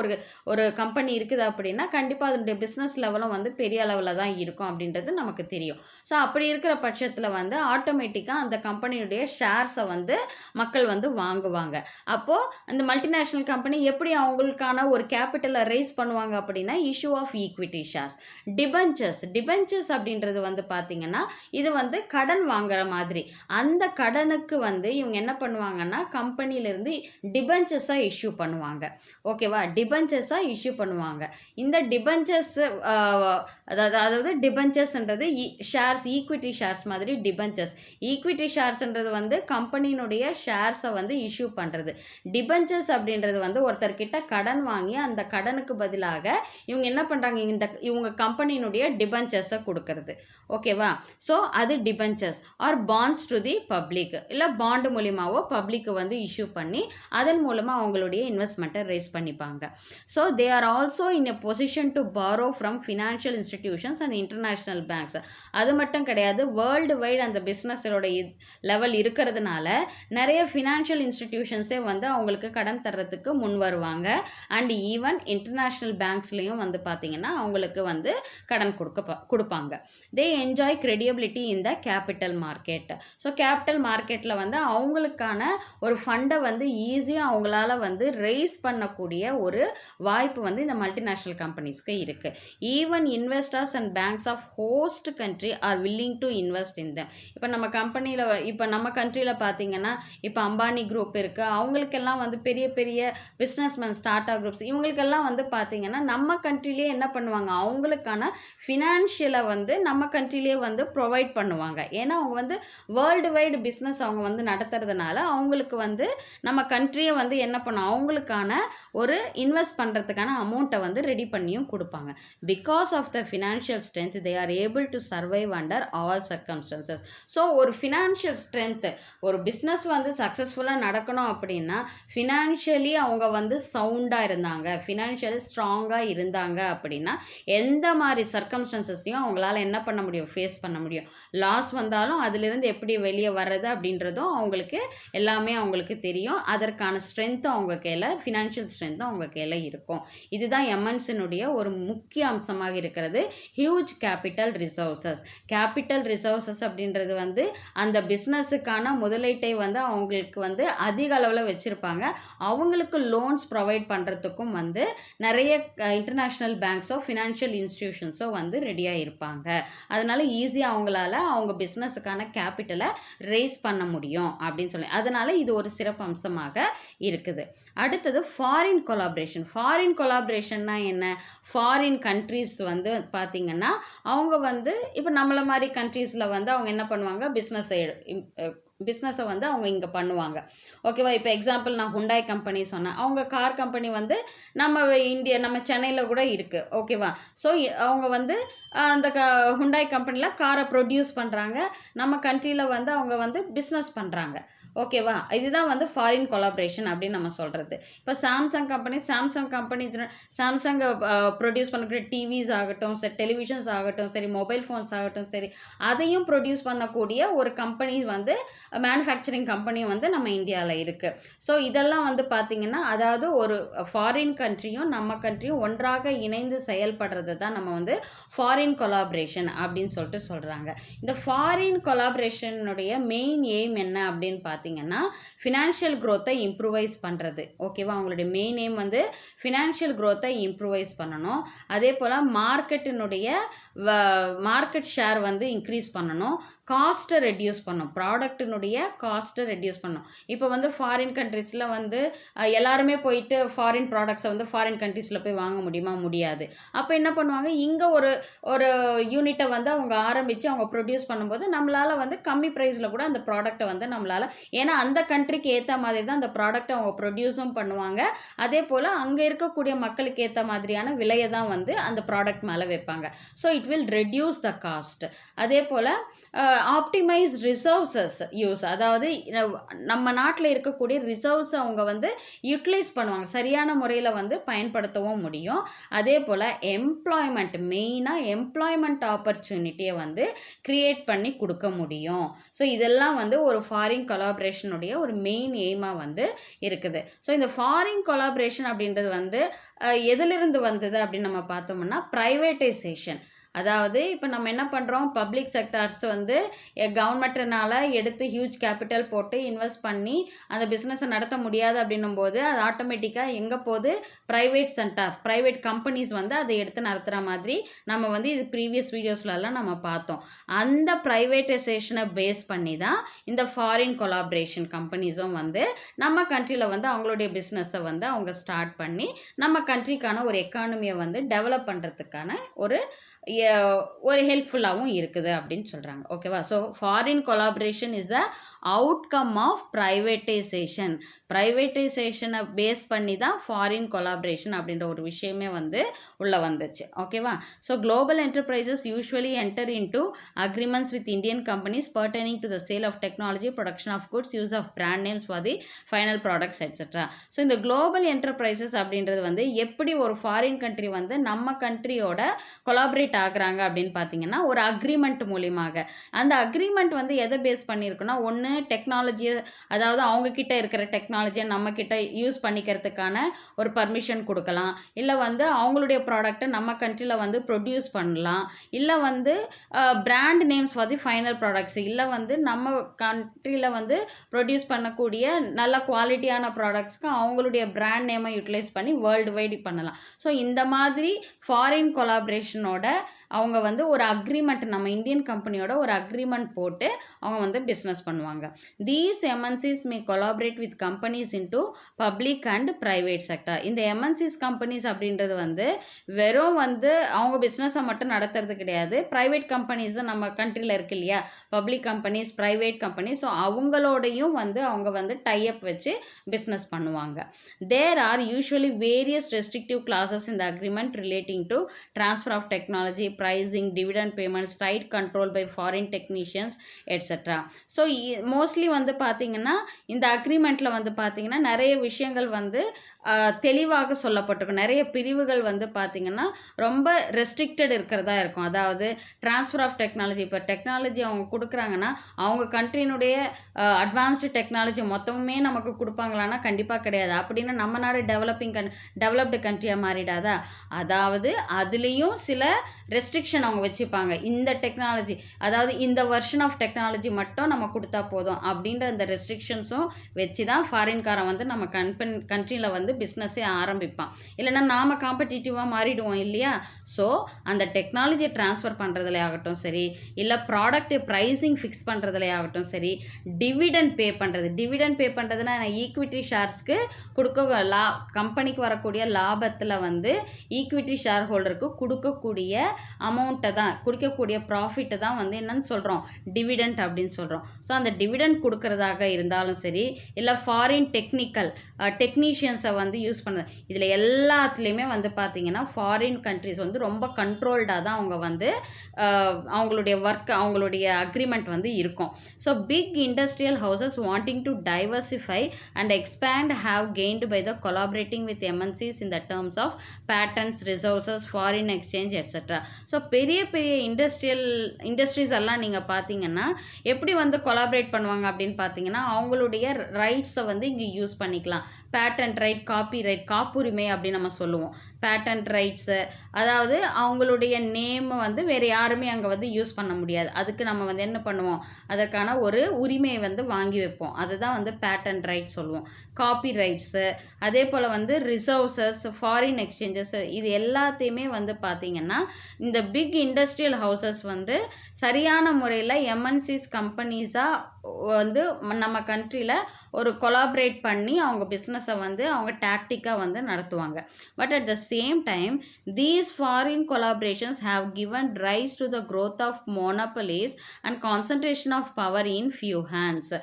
ஒரு கம்பெனி இருக்குது அப்படின்னா கண்டிப்பாக அதனுடைய பிஸ்னஸ் லெவலும் வந்து பெரிய அளவில் தான் இருக்கும் அப்படின்றது நமக்கு தெரியும். ஸோ அப்படி இருக்கிற பட்சத்தில் வந்து ஆட்டோமேட்டிக்காக அந்த கம்பெனியுடைய ஷேர்ஸை வந்து மக்கள் வந்து வாங்குவாங்க. அப்போது அந்த மல்டிநேஷ்னல் கம்பெனி எப்படி அவங்களுக்கான ஒரு கேபிட்டலை ரைஸ் பண்ணுவாங்க அப்படின்னா issue of equity shares. Debentures அப்படின்றது வந்து பார்த்திங்கன்னா இது வந்து கடன் வாங்குற மாதிரி. அந்த கடனுக்கு வந்து இவங்க என்ன பண்ணுவாங்கன்னா கம்பெனியிலேருந்து டிபென்ச்சர்ஸாக இஷ்யூ பண்ணுவாங்க. ஓகேவா, டிபென்ச்சர்ஸாக இஷ்யூ பண்ணுவாங்க. இந்த டிபென்ச்சர்ஸ் அதாவது டிபென்ச்சர்ஸ்ன்றது ஷேர்ஸ், ஈக்விட்டி ஷேர்ஸ் மாதிரி டிபென்ச்சர்ஸ். ஈக்விட்டி ஷேர்ஸ்ன்றது வந்து கம்பெனியினுடைய ஷேர்ஸை வந்து இஷ்யூ பண்ணுறது. டிபென்ச்சர்ஸ் அப்படின்றது வந்து ஒருத்தர்கிட்ட கடன் வாங்கி அந்த கடனுக்கு பதிலாக இவங்க என்ன பண்ணுறாங்க, இவங்க கம்பெனியினுடைய டிபென்ச்சர்ஸை கொடுக்கறது. ஓகேவா, ஸோ அது debentures R bonds to the public. இல்லை பாண்டு மூலியமாவோ பப்ளிக்கு வந்து இஷ்யூ பண்ணி அதன் மூலமாக அவங்களுடைய இன்வெஸ்ட்மெண்ட்டை ரைஸ் பண்ணிப்பாங்க. So they are also in a position to borrow from financial institutions and international banks. அது மட்டும் கிடையாது, வேர்ல்டு வைடு அந்த பிஸ்னஸோட லெவல் இருக்கிறதுனால நிறைய ஃபினான்ஷியல் இன்ஸ்டிடியூஷன்ஸே வந்து அவங்களுக்கு கடன் தர்றதுக்கு முன் வருவாங்க. அண்ட் ஈவன் இன்டர்நேஷ்னல் பேங்க்ஸ்லேயும் வந்து பார்த்திங்கன்னா அவங்களுக்கு வந்து கடன் கொடுப்பாங்க. They enjoy credibility in the capital market. So capital மார்க்கெட்டில் வந்து அவங்களுக்கான ஒரு ஃபண்டை வந்து ஈஸியாக அவங்களால வந்து ரைஸ் பண்ணக்கூடிய ஒரு வாய்ப்பு வந்து இந்த மல்டிநேஷ்னல் கம்பெனிஸ்க்கு இருக்குது. Even investors and banks of host country are willing to invest in them. இப்போ நம்ம கம்பெனியில், இப்போ நம்ம கண்ட்ரியில் பார்த்தீங்கன்னா இப்போ அம்பானி குரூப் இருக்குது. அவங்களுக்கெல்லாம் வந்து பெரிய பெரிய பிஸ்னஸ்மேன், ஸ்டார்ட் அப் குரூப்ஸ், இவங்களுக்கெல்லாம் வந்து பார்த்தீங்கன்னா நம்ம கண்ட்ரிலேயே என்ன பண்ணுவாங்க, அவங்களுக்கான ஃபினான்ஷியலை வந்து நம்ம கண்ட்ரிலேயே வந்து ப்ரொவைட் பண்ணுவாங்க. ஏன்னா அவங்க வந்து வேர்ல்டு வைடு பிஸ்னஸ் அவங்க வந்து நடத்துறதுனால அவங்களுக்கு வந்து நம்ம கண்ட்ரியை வந்து என்ன பண்ணும், அவங்களுக்கான ஒரு இன்வெஸ்ட் பண்ணுறதுக்கான அமௌண்ட்டை வந்து ரெடி பண்ணியும் கொடுப்பாங்க. Because of the financial strength they are able to survive under all circumstances. So ஒரு ஃபினான்ஷியல் ஸ்ட்ரென்த், ஒரு பிஸ்னஸ் வந்து சக்ஸஸ்ஃபுல்லாக நடக்கணும் அப்படின்னா ஃபினான்ஷியலி அவங்க வந்து சவுண்டாக இருந்தாங்க, ஃபினான்ஷியலி ஸ்ட்ராங்காக இருந்தாங்க அப்படின்னா எந்த மாதிரி சர்க்கம்ஸ்டன்சஸையும் அவங்களால என்ன பண்ண முடியும், ஃபேஸ் பண்ண முடியும். லாஸ் வந்தாலும் அதிலிருந்து எப்படி வெளியே வர்றது அப்படின்றதும் அவங்களுக்கு எல்லாமே அவங்களுக்கு தெரியும். அதற்கான ஸ்ட்ரென்த்தும் அவங்க கையில், ஃபினான்ஷியல் ஸ்ட்ரென்த்தும் அவங்க கையில் இருக்கும். இதுதான் எம்என்சினுடைய ஒரு முக்கிய அம்சமாக இருக்கிறது. Huge capital resources. Capital resources அப்படின்றது வந்து அந்த பிஸ்னஸுக்கான முதலீட்டை வந்து அவங்களுக்கு வந்து அதிக அளவில் வச்சுருப்பாங்க. அவங்களுக்கு லோன்ஸ் ப்ரொவைட் பண்ணுறதுக்கும் வந்து நிறைய இன்டர்நேஷ்னல் பேங்க்ஸோ ஃபினான்ஷியல் இன்ஸ்டிடியூஷன்ஸோ வந்து ரெடியாக இருப்பாங்க. அதனால் ஈஸியாக அவங்களால அவங்க பிஸ்னஸுக்கான கேபிட்டலை ரைஸ் பண்ண முடியும் அப்படின்னு சொல்லி, அதனால் இது ஒரு சிறப்பு அம்சமாக இருக்குது. அடுத்தது ஃபாரின் கொலாபரேஷன். ஃபாரின் கொலாபரேஷன்னா என்ன, ஃபாரின் கண்ட்ரீஸ் வந்து பார்த்திங்கன்னா அவங்க வந்து இப்போ நம்மள மாதிரி கண்ட்ரீஸில் வந்து அவங்க என்ன பண்ணுவாங்க, பிஸ்னஸை வந்து அவங்க இங்கே பண்ணுவாங்க. ஓகேவா, இப்போ எக்ஸாம்பிள் நான் ஹுண்டாய் கம்பெனி சொன்னேன். அவங்க கார் கம்பெனி வந்து நம்ம சென்னையில் கூட இருக்குது. ஓகேவா, ஸோ அவங்க வந்து அந்த ஹுண்டாய் கம்பெனியில் காரை ப்ரொடியூஸ் பண்ணுறாங்க. நம்ம கண்ட்ரியில் வந்து அவங்க வந்து பிஸ்னஸ் பண்ணுறாங்க. ஓகேவா, இதுதான் வந்து ஃபாரின் கொலாபரேஷன் அப்படின்னு நம்ம சொல்கிறது. இப்போ சாம்சங் கம்பெனி சாம்சங் ப்ரொடியூஸ் பண்ணக்கூடிய டிவிஸ் ஆகட்டும் சரி, டெலிவிஷன்ஸ் ஆகட்டும் சரி, மொபைல் ஃபோன்ஸ் ஆகட்டும் சரி, அதையும் ப்ரொடியூஸ் பண்ணக்கூடிய ஒரு கம்பெனி வந்து மேனுஃபேக்சரிங் கம்பெனியும் வந்து நம்ம இந்தியாவில் இருக்குது. ஸோ இதெல்லாம் வந்து பார்த்திங்கன்னா அதாவது ஒரு ஃபாரின் கண்ட்ரியும் நம்ம கண்ட்ரியும் ஒன்றாக இணைந்து செயல்படுறது தான் நம்ம வந்து ஃபாரின் கொலாபரேஷன் அப்படின்னு சொல்லிட்டு சொல்கிறாங்க. இந்த ஃபாரின் கொலாபரேஷனுடைய மெயின் எய்ம் என்ன அப்படின்னு பார்த்தீங்கன்னா ஃபினான்ஷியல் க்ரோத்தை இம்ப்ரூவைஸ் பண்ணுறது. ஓகேவா, அவங்களுடைய மெயின் எய்ம் வந்து ஃபினான்ஷியல் க்ரோத்தை இம்ப்ரூவைஸ் பண்ணணும். அதே போல் மார்க்கெட் ஷேர் வந்து இன்க்ரீஸ் பண்ணணும். காஸ்ட்டை ரெடியூஸ் பண்ணும், ப்ராடக்ட்டினுடைய காஸ்ட்டை ரெடியூஸ் பண்ணும். இப்போ வந்து ஃபாரின் கண்ட்ரீஸில் வந்து எல்லாருமே போயிட்டு ஃபாரின் ப்ராடக்ட்ஸை வந்து ஃபாரின் கண்ட்ரீஸில் போய் வாங்க முடியுமா? முடியாது. அப்போ என்ன பண்ணுவாங்க, இங்கே ஒரு ஒரு யூனிட்டை வந்து அவங்க ஆரம்பித்து அவங்க ப்ரொடியூஸ் பண்ணும்போது நம்மளால் வந்து கம்மி ப்ரைஸில் கூட அந்த ப்ராடக்ட்டை வந்து நம்மளால், ஏன்னா அந்த கண்ட்ரிக்கு ஏற்ற மாதிரி தான் அந்த ப்ராடக்ட்டை அவங்க ப்ரொடியூஸும் பண்ணுவாங்க. அதே போல் அங்கே இருக்கக்கூடிய மக்களுக்கு ஏற்ற மாதிரியான விலையை தான் வந்து அந்த ப்ராடக்ட் மேலே வைப்பாங்க. So it will reduce the cost. அதே போல் ஆப்டிமைஸ் ரிசோர்ஸஸ் யூஸ், அதாவது நம்ம நாட்டில் இருக்கக்கூடிய ரிசோர்ஸ் அவங்க வந்து யூட்டிலைஸ் பண்ணுவாங்க, சரியான முறையில் வந்து பயன்படுத்தவும் முடியும். அதே போல் எம்ப்ளாய்மெண்ட், மெயினாக எம்ப்ளாய்மெண்ட் ஆப்பர்ச்சுனிட்டியை வந்து க்ரியேட் பண்ணி கொடுக்க முடியும். ஸோ இதெல்லாம் வந்து ஒரு ஃபாரின் கொலாபரேஷனுடைய ஒரு மெயின் எய்மாக வந்து இருக்குது. ஸோ இந்த ஃபாரின் கொலாபரேஷன் அப்படின்றது வந்து எதிலிருந்து வந்தது அப்படின்னு நம்ம பார்த்தோம்னா ப்ரைவேட்டைசேஷன். அதாவது இப்போ நம்ம என்ன பண்ணுறோம், பப்ளிக் செக்டார்ஸ் வந்து கவர்மெண்ட்னால எடுத்து ஹியூஜ் கேபிட்டல் போட்டு இன்வெஸ்ட் பண்ணி அந்த பிஸ்னஸை நடத்த முடியாது அப்படின்னும் போது அது ஆட்டோமேட்டிக்காக எங்கே போகுது, ப்ரைவேட் செக்டார், ப்ரைவேட் கம்பெனிஸ் வந்து அதை எடுத்து நடத்துகிற மாதிரி நம்ம வந்து இது ப்ரீவியஸ் வீடியோஸ்லலாம் நம்ம பார்த்தோம். அந்த ப்ரைவேட்டைசேஷனை பேஸ் பண்ணி தான் இந்த ஃபாரின் கொலாபரேஷன் கம்பெனிஸும் வந்து நம்ம கண்ட்ரியில் வந்து அவங்களுடைய பிஸ்னஸை வந்து அவங்க ஸ்டார்ட் பண்ணி நம்ம கண்ட்ரிக்கான ஒரு எக்கானமியை வந்து டெவலப் பண்ணுறதுக்கான ஒரு ஹெல்ப்ஃபுல்லாகவும் இருக்குது அப்படின்னு சொல்கிறாங்க. ஓகேவா? So foreign collaboration is the outcome of privatisation. ப்ரைவேட்டைசேஷனை பேஸ் பண்ணி தான் ஃபாரின் கொலாபரேஷன் அப்படின்ற ஒரு விஷயமே வந்து உள்ளே வந்துச்சு. ஓகேவா? So global enterprises usually enter into agreements with Indian companies pertaining to the sale of technology, production of goods, use of brand names for the final products etcetera. So இந்த global enterprises அப்படின்றது வந்து எப்படி ஒரு foreign country வந்து நம்ம கண்ட்ரியோட collaborate ஆகுறாங்க அப்படின்னு பார்த்தீங்கன்னா ஒரு அக்ரிமெண்ட் மூலியமாக. அந்த அக்ரிமெண்ட் வந்து எதை பேஸ் பண்ணியிருக்குன்னா, ஒன்று டெக்னாலஜியை, அதாவது அவங்க கிட்ட இருக்கிற டெக்னாலஜியை நம்ம கிட்ட யூஸ் பண்ணிக்கிறதுக்கான ஒரு பர்மிஷன் கொடுக்கலாம், இல்லை வந்து அவங்களுடைய ப்ராடக்ட்டை நம்ம கண்ட்ரியில் வந்து ப்ரொடியூஸ் பண்ணலாம், இல்லை வந்து brand names for the final products, இல்லை வந்து நம்ம கண்ட்ரியில் வந்து ப்ரொடியூஸ் பண்ணக்கூடிய நல்ல குவாலிட்டியான ப்ராடக்ட்ஸ்க்கு அவங்களுடைய பிராண்ட் நேமை யூட்டிலைஸ் பண்ணி வேர்ல்டு வைடு பண்ணலாம். ஸோ இந்த மாதிரி ஃபாரின் கொலாபரேஷனோட அவங்க வந்து ஒரு அக்ரிமெண்ட், நம்ம இந்தியன் கம்பெனியோட ஒரு அக்ரிமெண்ட் போட்டு அவங்க வந்து பிஸ்னஸ் பண்ணுவாங்க. These MNCs May collaborate with companies into public and private sector. இந்த எம்என்சிஸ் கம்பெனிஸ் அப்படின்றது வந்து வெறும் வந்து அவங்க பிஸ்னஸை மட்டும் நடத்துறது கிடையாது, ப்ரைவேட் கம்பெனிஸும் நம்ம கண்ட்ரியில் இருக்கு இல்லையா, public companies, private companies, so அவங்களோடையும் வந்து அவங்க வந்து டைப் வச்சு பிஸ்னஸ் பண்ணுவாங்க. There are usually various restrictive clauses இந்த agreement relating to transfer of technology, pricing, dividend payments, tight control by foreign technicians, etc. So mostly வந்து பார்த்தீங்கன்னா இந்த அக்ரிமெண்ட்டில் வந்து பார்த்தீங்கன்னா நிறைய விஷயங்கள் வந்து தெளிவாக சொல்லப்பட்டிருக்கும். நிறைய பிரிவுகள் வந்து பார்த்தீங்கன்னா ரொம்ப ரெஸ்ட்ரிக்டட் இருக்கிறதா இருக்கும். அதாவது ட்ரான்ஸ்ஃபர் ஆஃப் டெக்னாலஜி, இப்போ டெக்னாலஜி அவங்க கொடுக்குறாங்கன்னா அவங்க கண்ட்ரியினுடைய அட்வான்ஸ்டு டெக்னாலஜி மொத்தமுமே நமக்கு கொடுப்பாங்களான்னா கண்டிப்பாக கிடையாது. அப்படின்னா நம்ம நாடு டெவலப்டு கண்ட்ரியாக மாறிடாதா? அதாவது அதுலேயும் சில ரெஸ்ட்ரிக்ஷன் அவங்க வச்சுப்பாங்க. இந்த டெக்னாலஜி, அதாவது இந்த வெர்ஷன் ஆஃப் டெக்னாலஜி மட்டும் நம்ம கொடுத்தா போதும் அப்படின்ற அந்த ரெஸ்ட்ரிக்ஷன்ஸும் வச்சு தான் ஃபாரின்காரன் வந்து நம்ம கண்ட்ரியில் வந்து பிஸ்னஸே ஆரம்பிப்பான். இல்லைன்னா நாம் காம்படிட்டிவாக மாறிடுவோம் இல்லையா? ஸோ அந்த டெக்னாலஜியை ட்ரான்ஸ்ஃபர் பண்ணுறதுல ஆகட்டும் சரி, இல்லை ப்ராடக்ட் ப்ரைஸிங் ஃபிக்ஸ் பண்ணுறதுல ஆகட்டும் சரி, டிவிடெண்ட் பே பண்ணுறதுனா ஈக்விட்டி ஷேர்ஸ்க்கு கொடுக்க கம்பெனிக்கு வரக்கூடிய லாபத்தில் வந்து ஈக்விட்டி ஷேர் ஹோல்டருக்கு கொடுக்கக்கூடிய அமௌண்ட்டை தான், கொடுக்கக்கூடிய ப்ராஃபிட்டை தான் வந்து என்னன்னு சொல்கிறோம், டிவிடெண்ட் அப்படின்னு சொல்கிறோம். ஸோ அந்த டிவிடெண்ட் கொடுக்கறதாக இருந்தாலும் சரி, இல்லை ஃபாரின் டெக்னீஷியன்ஸை வந்து யூஸ் பண்ணுறது, இதில் எல்லாத்துலேயுமே வந்து பார்த்திங்கன்னா ஃபாரின் கண்ட்ரிஸ் வந்து ரொம்ப கண்ட்ரோல்டாக தான் அவங்க வந்து அவங்களுடைய ஒர்க், அவங்களுடைய அக்ரிமெண்ட் வந்து இருக்கும். So big industrial houses wanting to diversify and expand have gained by the collaborating with MNCs in the terms of patents, resources, foreign exchange etcetera. So பெரிய பெரிய இண்டஸ்ட்ரீஸ் எல்லாம் நீங்கள் பார்த்தீங்கன்னா எப்படி வந்து கொலாபரேட் பண்ணுவாங்க அப்படின்னு பார்த்தீங்கன்னா அவங்களுடைய ரைட்ஸை வந்து இங்கே யூஸ் பண்ணிக்கலாம். பேட்டன்ட் ரைட், காப்பி ரைட், காப்புரிமை அப்படின்னு நம்ம சொல்லுவோம். பேட்டன்ட் ரைட்ஸு, அதாவது அவங்களுடைய நேம் வந்து வேறு யாருமே அங்கே வந்து யூஸ் பண்ண முடியாது. அதுக்கு நம்ம வந்து என்ன பண்ணுவோம், அதற்கான ஒரு உரிமையை வந்து வாங்கி வைப்போம். அதுதான் வந்து பேட்டன்ட் ரைட் சொல்லுவோம். காப்பி ரைட்ஸு, அதே போல் வந்து ரிசோர்ஸஸ், ஃபாரின் எக்ஸ்சேஞ்சஸ், இது எல்லாத்தையுமே வந்து பார்த்திங்கன்னா இந்த பிக் இண்டஸ்ட்ரியல் ஹவுசஸ் வந்து சரியான முறையில் எம்என்சிஸ் கம்பெனிஸாக வந்து நம்ம கண்ட்ரியில் ஒரு கொலாபரேட் பண்ணி அவங்க பிஸ்னஸை வந்து அவங்க டாக்டிக்காக வந்து நடத்துவாங்க. But at the same time these foreign collaborations have given rise to the growth of monopolies and concentration of power in few hands.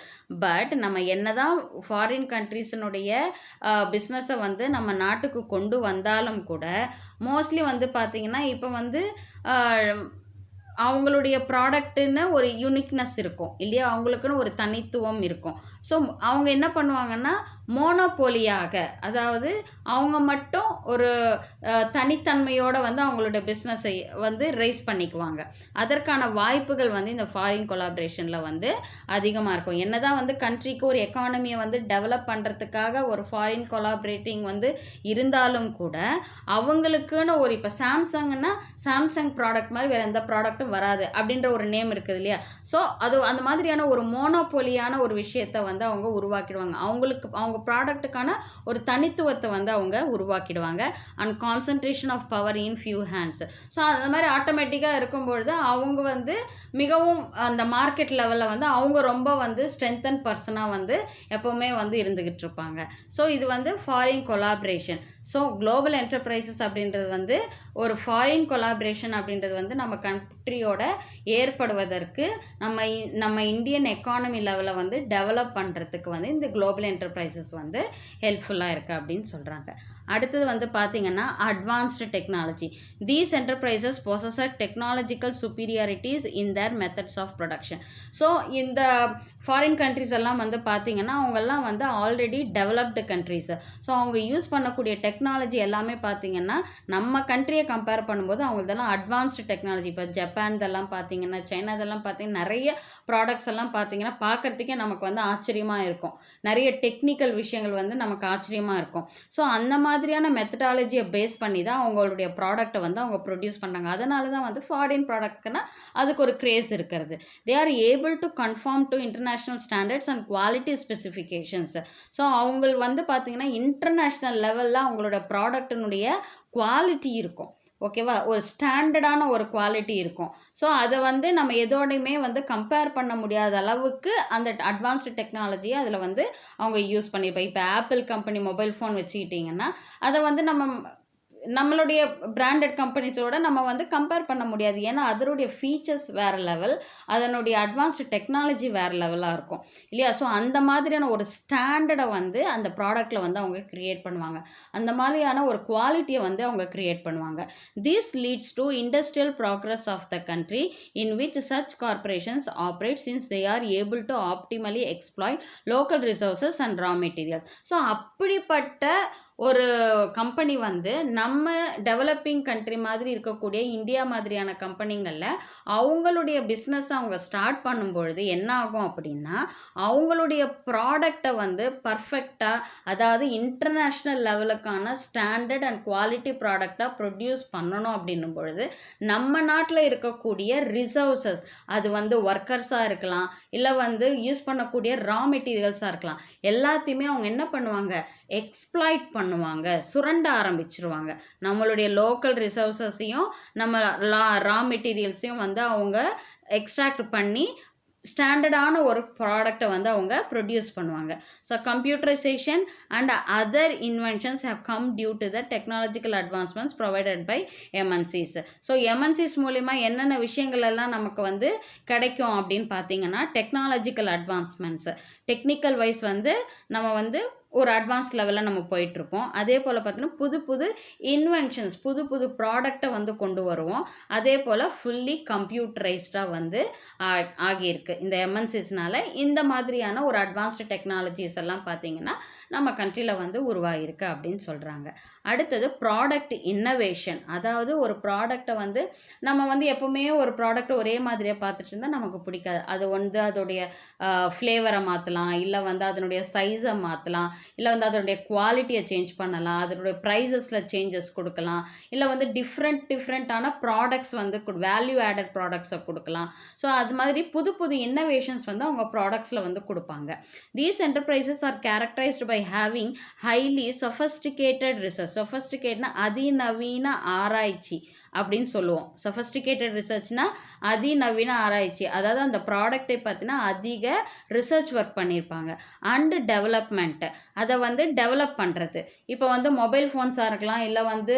But நம்ம என்னதான் ஃபாரின் கண்ட்ரீஸினுடைய பிஸ்னஸை வந்து நம்ம நாட்டுக்கு கொண்டு வந்தாலும் கூட மோஸ்ட்லி வந்து பார்த்திங்கன்னா இப்போ வந்து அவங்களுடைய ப்ராடக்ட்டுன்னு ஒரு யூனிக்னஸ் இருக்கும் இல்லையா, அவங்களுக்குன்னு ஒரு தனித்துவம் இருக்கும். ஸோ அவங்க என்ன பண்ணுவாங்கன்னா மோனோபோலியாக, அதாவது அவங்க மட்டும் ஒரு தனித்தன்மையோடு வந்து அவங்களோட பிஸ்னஸை வந்து ரைஸ் பண்ணிக்குவாங்க. அதற்கான வாய்ப்புகள் வந்து இந்த ஃபாரின் கொலாபரேஷனில் வந்து அதிகமாக இருக்கும். என்னதான் வந்து கண்ட்ரிக்கு ஒரு எக்கானமியை வந்து டெவலப் பண்ணுறதுக்காக ஒரு ஃபாரின் கொலாபரேட்டிங் வந்து இருந்தாலும் கூட அவங்களுக்குன்னு ஒரு இப்போ சாம்சங்னா சாம்சங் ப்ராடக்ட் மாதிரி வேறு எந்த ப்ராடக்ட்டும் வராது அப்படின்ற ஒரு நேம் இருக்குது இல்லையா. ஸோ அது அந்த மாதிரியான ஒரு மோனோபோலியான ஒரு விஷயத்தை வந்து அவங்க உருவாக்கிடுவாங்க. அவங்க ப்ராடக்ட்டுக்கான ஒரு தனித்துவத்தை வந்து அவங்க உருவாக்கிடுவாங்க. And concentration of power in few hands. So அந்த மாதிரி ஆட்டோமேட்டிக்காக இருக்கும்பொழுது அவங்க வந்து மிகவும் அந்த மார்க்கெட் லெவலில் வந்து அவங்க ரொம்ப வந்து ஸ்ட்ரென்தன் பர்சனாக வந்து எப்போவுமே வந்து இருந்துக்கிட்டு இருப்பாங்க. ஸோ இது வந்து foreign collaboration. So global enterprises அப்படின்றது வந்து ஒரு ஃபாரின் கொலாபரேஷன் அப்படின்றது வந்து நம்ம கண்ட்ரியோட ஏற்படுவதற்கு நம்ம இந்தியன் எக்கானமி லெவலில் வந்து டெவலப் பண்ணுறதுக்கு வந்து இந்த குளோபல் என்டர்பிரைசஸ் வந்து ஹெல்ப்ஃபுல்லாக இருக்குது அப்படின்னு சொல்கிறாங்க. அடுத்தது வந்து பார்த்திங்கன்னா advanced technology. These enterprises possess technological superiorities in their methods of production. So இந்த ஃபாரின் கண்ட்ரிஸ் எல்லாம் வந்து பார்த்திங்கன்னா அவங்கெல்லாம் வந்து ஆல்ரெடி டெவலப்டு கண்ட்ரிஸ். ஸோ அவங்க யூஸ் பண்ணக்கூடிய டெக்னாலஜி எல்லாமே பார்த்திங்கன்னா நம்ம கண்ட்ரியை கம்பேர் பண்ணும்போது அவங்களதெல்லாம் அட்வான்ஸ்டு டெக்னாலஜி. இப்போ ஜப்பான் இதெல்லாம் பார்த்திங்கன்னா, சைனா இதெல்லாம் பார்த்திங்கன்னா நிறைய ப்ராடக்ட்ஸ் எல்லாம் பார்த்திங்கன்னா பார்க்குறதுக்கே நமக்கு வந்து ஆச்சரியமாக இருக்கும். நிறைய டெக்னிக்கல் விஷயங்கள் வந்து நமக்கு ஆச்சரியமாக இருக்கும். ஸோ அந்த மாதிரியான மெத்தடாலஜியை பேஸ் பண்ணி தான் அவங்களுடைய ப்ராடக்ட்டை வந்து அவங்க ப்ரொடியூஸ் பண்ணுறாங்க. அதனால தான் வந்து ஃபாரின் ப்ராடக்ட்க்குன்னா அதுக்கு ஒரு கிரேஸ் இருக்கிறது. தே are able to confirm to international standards and quality specifications. So அவங்க வந்து பார்த்திங்கன்னா இன்டர்நேஷ்னல் லெவலில் அவங்களோட ப்ராடக்டினுடைய குவாலிட்டி இருக்கும். ஓகேவா, ஒரு ஸ்டாண்டர்டான ஒரு குவாலிட்டி இருக்கும். ஸோ அதை வந்து நம்ம எதோடையுமே வந்து கம்பேர் பண்ண முடியாத அளவுக்கு அந்த அட்வான்ஸ்டு டெக்னாலஜியை அதில் வந்து அவங்க யூஸ் பண்ணியிருப்பாங்க. இப்போ ஆப்பிள் கம்பெனி மொபைல் ஃபோன் வச்சுக்கிட்டிங்கன்னா அதை வந்து நம்மளுடைய பிராண்டட் கம்பெனிஸோட நம்ம வந்து கம்பேர் பண்ண முடியாது. ஏன்னா அதனுடைய ஃபீச்சர்ஸ் வேறு லெவல், அதனுடைய அட்வான்ஸ்டு டெக்னாலஜி வேறு லெவலாக இருக்கும் இல்லையா. ஸோ அந்த மாதிரியான ஒரு ஸ்டாண்டர்டை வந்து அந்த ப்ராடக்டில் வந்து அவங்க க்ரியேட் பண்ணுவாங்க. அந்த மாதிரியான ஒரு குவாலிட்டியை வந்து அவங்க க்ரியேட் பண்ணுவாங்க. This leads to industrial progress of the country in which such corporations operate since they are able to optimally exploit local resources and raw materials. So அப்படிப்பட்ட ஒரு கம்பெனி வந்து நம்ம டெவலப்பிங் கண்ட்ரி மாதிரி இருக்கக்கூடிய இந்தியா மாதிரியான கம்பெனிங்களில் அவங்களுடைய business அவங்க start பண்ணும்பொழுது என்ன ஆகும் அப்படின்னா அவங்களுடைய ப்ராடக்டை வந்து பர்ஃபெக்டாக, அதாவது இன்டர்நேஷ்னல் லெவலுக்கான ஸ்டாண்டர்ட் அண்ட் குவாலிட்டி ப்ராடக்டாக ப்ரொடியூஸ் பண்ணணும் அப்படின்னும் பொழுது நம்ம நாட்டில் இருக்கக்கூடிய ரிசோர்ஸஸ், அது வந்து ஒர்க்கர்ஸாக இருக்கலாம், இல்லை வந்து யூஸ் பண்ணக்கூடிய ரா மெட்டீரியல்ஸாக இருக்கலாம், எல்லாத்தையுமே அவங்க என்ன பண்ணுவாங்க, எக்ஸ்ப்ளாய்ட் பண்ணுவாங்க, சுரண்ட ஆரம்பிச்சிருவாங்க. நம்மளுடைய லோக்கல் ரிசோர்ஸஸையும் நம்ம ரா மெட்டீரியல்ஸையும் வந்து அவங்க எக்ஸ்ட்ராக்ட் பண்ணி ஸ்டாண்டர்டான ஒரு ப்ராடக்டை வந்து அவங்க ப்ரொடியூஸ் பண்ணுவாங்க. So computerisation and other inventions have come due to the technological advancements provided by MNCs. So MNCs மூலிமா என்னென்ன விஷயங்கள் எல்லாம் நமக்கு வந்து கிடைக்கும் அப்படின்னு பார்த்தீங்கன்னா டெக்னாலஜிக்கல் அட்வான்ஸ்மெண்ட்ஸ், டெக்னிக்கல் வைஸ் வந்து நம்ம வந்து ஒரு அட்வான்ஸ் லெவலில் நம்ம போயிட்டுருப்போம். அதே போல் பார்த்தீங்கன்னா புது புது இன்வென்ஷன்ஸ், புது புது ப்ராடக்டை வந்து கொண்டு வருவோம். அதே போல் ஃபுல்லி கம்ப்யூட்டரைஸ்டாக வந்து ஆகியிருக்கு இந்த எம்என்சிஸ்னால. இந்த மாதிரியான ஒரு அட்வான்ஸ்டு டெக்னாலஜிஸ் எல்லாம் பார்த்திங்கன்னா நம்ம கண்ட்ரியில் வந்து உருவாகிருக்கு அப்படின்னு சொல்கிறாங்க. அடுத்தது ப்ராடக்ட் இன்னோவேஷன். அதாவது ஒரு ப்ராடக்டை வந்து நம்ம வந்து எப்போவுமே ஒரு ப்ராடக்ட் ஒரே மாதிரியாக பார்த்துட்டு இருந்தால் நமக்கு பிடிக்காது. அது வந்து அதோடைய ஃப்ளேவரை மாற்றலாம், இல்லை வந்து அதனுடைய சைஸை மாற்றலாம், இல்லை வந்து அதனுடைய குவாலிட்டியை சேஞ்ச் பண்ணலாம், அதனுடைய ப்ரைஸஸில் சேஞ்சஸ் கொடுக்கலாம், இல்லை வந்து டிஃப்ரெண்ட்டான ப்ராடக்ட்ஸ் வந்து வேல்யூ ஆடட் ப்ராடக்ட்ஸை கொடுக்கலாம். ஸோ அது மாதிரி புது புது இன்னோவேஷன்ஸ் வந்து அவங்க ப்ராடக்ட்ஸில் வந்து கொடுப்பாங்க. These enterprises are characterised by having highly sophisticated research. சொஃபஸ்டிகேட்னா அதிநவீன ஆராய்ச்சி, அப்படின்னு சொல்லுவோம். சொஃபஸ்டிகேட்டட் ரிசர்ச்னா அதிநவீன ஆராய்ச்சி, அதாவது அந்த ப்ராடக்ட்டை பற்றினா அதிக ரிசர்ச் ஒர்க் பண்ணியிருப்பாங்க. அண்டு டெவலப்மெண்ட், அதை வந்து டெவலப் பண்ணுறது. இப்போ வந்து மொபைல் ஃபோன்ஸாக இருக்கலாம், இல்லை வந்து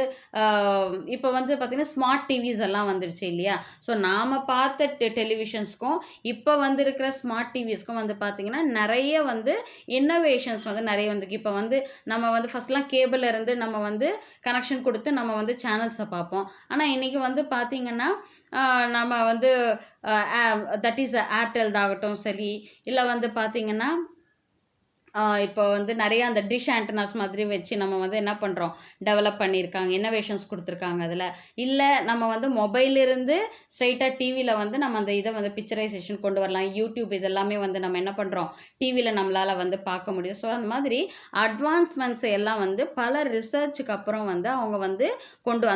இப்போ வந்து பார்த்திங்கன்னா ஸ்மார்ட் டிவிஸ் எல்லாம் வந்துடுச்சு இல்லையா. ஸோ நாம் பார்த்த டெலிவிஷன்ஸ்க்கும் இப்போ வந்து இருக்கிற ஸ்மார்ட் டிவிஸ்க்கும் வந்து பார்த்திங்கன்னா நிறைய வந்து இன்னோவேஷன்ஸ் வந்து நிறைய வந்துருக்கு. இப்போ வந்து நம்ம வந்து ஃபஸ்ட்லாம் கேபிள் இருந்து நம்ம வந்து கனெக்ஷன் கொடுத்து நம்ம வந்து சேனல்ஸை பார்ப்போம். ஆனால் இன்றைக்கி வந்து பார்த்திங்கன்னா நம்ம வந்து தட் இஸ் ஏர்டெல் ஆகட்டும் சரி, இல்லை வந்து பார்த்திங்கன்னா இப்போ வந்து நிறைய அந்த டிஷ் ஆண்டனாஸ் மாதிரி வச்சு நம்ம வந்து என்ன பண்ணுறோம், டெவலப் பண்ணியிருக்காங்க, இன்னோவேஷன்ஸ் கொடுத்துருக்காங்க. அதில் இல்லை நம்ம வந்து மொபைலிருந்து ஸ்ட்ரைட்டாக டிவியில் வந்து நம்ம அந்த இதை வந்து பிக்சரைசேஷன் கொண்டு வரலாம். யூடியூப் இதெல்லாமே வந்து நம்ம என்ன பண்ணுறோம், டிவியில் நம்மளால் வந்து பார்க்க முடியும். ஸோ அந்த மாதிரி அட்வான்ஸ்மெண்ட்ஸ் எல்லாம் வந்து பல ரிசர்ச்சுக்கு அப்புறம் வந்து அவங்க வந்து